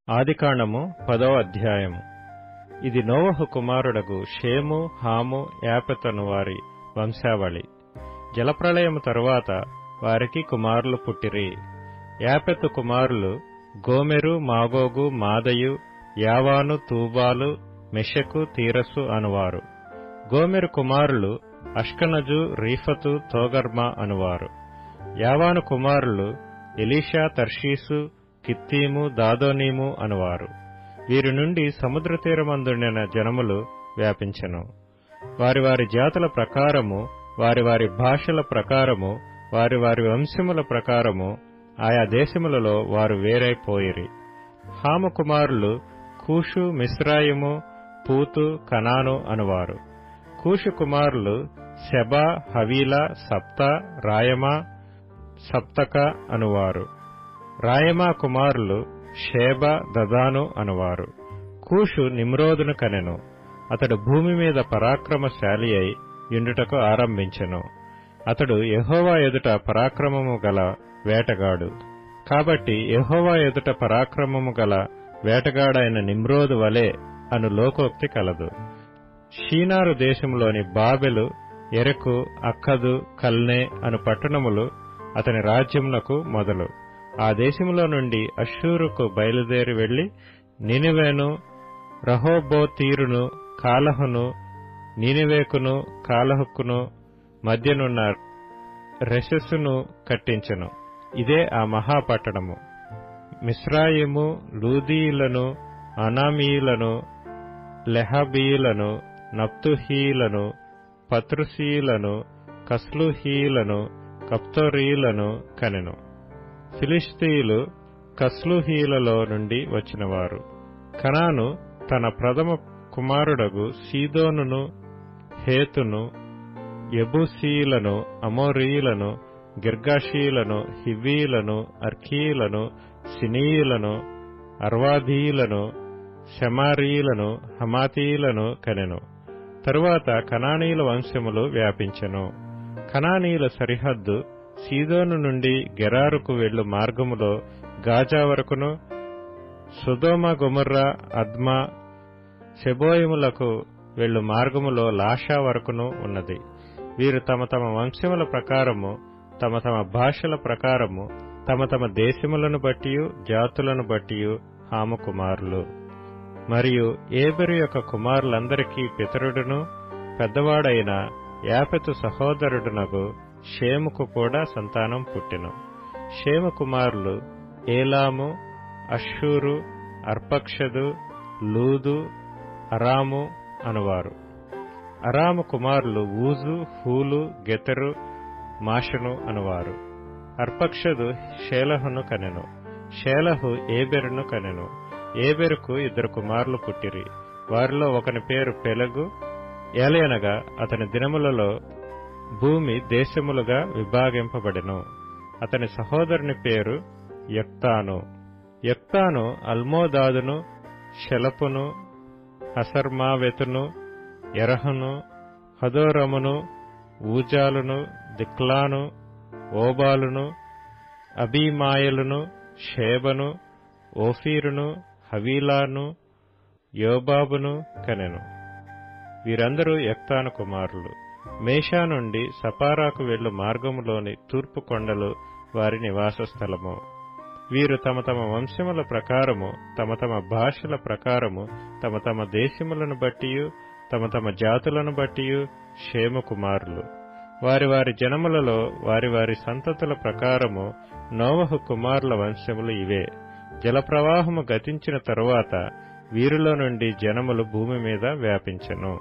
ఆదికాండము 10వ అధ్యాయము. ఇది నోవహు కుమారుడగు షేము, హాము, యాపెతను వారి వంశావళి. జలప్రళయము తరువాత వారికి కుమారులు పుట్టిరి. యాపెతు కుమారులు గోమెరు, మాగోగు, మాదయు, యావాను, తూబాలు, మెషకు, తీరసు అనువారు. గోమెరు కుమారులు అష్కనజు, రీఫతు, తోగర్మా అనువారు. యావాను కుమారులు ఎలీషా, తర్షీసు, కిత్తీము, దాదోనీము అనువారు. వీరి నుండి సముద్ర తీరమందుండిన జనములు వ్యాపించెను. వారి వారి జాతుల ప్రకారము, వారి వారి భాషల ప్రకారము, వారి వారి వంశముల ప్రకారము ఆయా దేశములలో వారు వేరైపోయిరి. హాము కుమారులు కూషు, మిస్రాయిము, పూతు, కనాను అనువారు. కూషు కుమారులు సెబా, హవీలా, సప్తా, రాయమా, సప్తక అనువారు. రాయమా కుమారులు షేబ, దదాను అనువారు. కూషు నిమ్రోదును కనెను. అతడు భూమి మీద పరాక్రమశాలి అయి యుండుటకు ఆరంభించెను. అతడు యెహోవా ఎదుట పరాక్రమము గల వేటగాడు. కాబట్టి యెహోవా ఎదుట పరాక్రమము గల వేటగాడైన నిమ్రోదు వలె అను లోకోక్తి కలదు. షీనారు దేశంలోని బాబెలు, ఎరెకు, అక్కదు, కల్నే అను పట్టణములు అతని రాజ్యమునకు మొదలు. ఆ దేశములో నుండి అష్షూరుకు బయలుదేరి వెళ్లి నినివేను, రహోబోతీరును, కాలహును, నినివేకును, కాలహుకును మధ్యనున్న రెషెసును కట్టించెను. ఇదే ఆ మహాపట్టణము. మిస్రాయిము, లూదీయులను, అనామీయులను, లెహబీయులను, నప్తుహీలను, పత్రుసీయులను, కస్లుహీయులను, కప్తోరీయులను కనెను. ఫిలిష్తీయులు కస్లుహీలలో నుండి వచ్చినవారు. కనాను తన ప్రథమ కుమారుడగు సీదోనును, హేతును, యెబూసీయులను, అమోరీయులను, గిర్గాషీయులను, హివ్వీయులను, అర్కీయులను, సినీయులను, అర్వాదీయులను, షమారీయులను, హమాతీయులను కనెను. తరువాత కనానీయుల వంశములు వ్యాపించెను. కనానీయుల సరిహద్దు సీదోను నుండి గెరారుకు వెళ్ళు మార్గములో గాజా వరకును, సొదొమ, గొమొర్రా, అద్మా, సెబోయిములకు వెళ్ళు మార్గములో లాషా వరకును ఉన్నది. వీరు తమ తమ వంశముల ప్రకారము, తమ తమ భాషల ప్రకారము, తమ తమ దేశములను బట్టియు జాతులను బట్టియు హాము కుమారులు. మరియు ఏబెరు యొక్క కుమారులందరికీ పితరుడును పెద్దవాడైన యాపెతు సహోదరుడునగు షేముకు కూడా సంతానం పుట్టెను. షేము కుమారులు ఏలాము, అష్షూరు, అర్పక్షదు, లూదు, అరాము అనువారు. అరాము కుమారులు ఊజు, హూలు, గెతెరు, మాషను అనువారు. అర్పక్షదు షేలహును కనెను. షేలహు ఏబెరును కనెను. ఏబెరుకు 2 కుమారులు పుట్టిరి. వారిలో ఒకని పేరు పెలగు. ఏలయనగా అతని దినములలో భూమి దేశములుగా విభాగింపబడెను. అతని సహోదరుని పేరు యొక్తాను. యొక్తాను అల్మోదాదును, షెలపును, హసర్మావెతును, ఎరహును, హదోరమును, ఊజాలును, దిక్లాను, ఓబాలును, అబీమాయలును, షేబను, ఓఫీరును, హవీలాను, యోబాబును కనెను. వీరందరూ యొక్తాను కుమారులు. మేషా నుండి సపారాకు వెళ్ళు మార్గములోని తూర్పు కొండలు వారి నివాస స్థలము. వీరు తమ తమ వంశముల ప్రకారము, తమ తమ భాషల ప్రకారము, తమ తమ దేశములను బట్టియు, తమ తమ జాతులను బట్టియు షేము కుమారులు. వారి వారి జనములలో వారి వారి సంతతుల ప్రకారము నోవహు కుమారుల వంశములు ఇవే. జలప్రవాహము గతించిన తరువాత వీరిలో నుండి జనములు భూమి మీద వ్యాపించెను.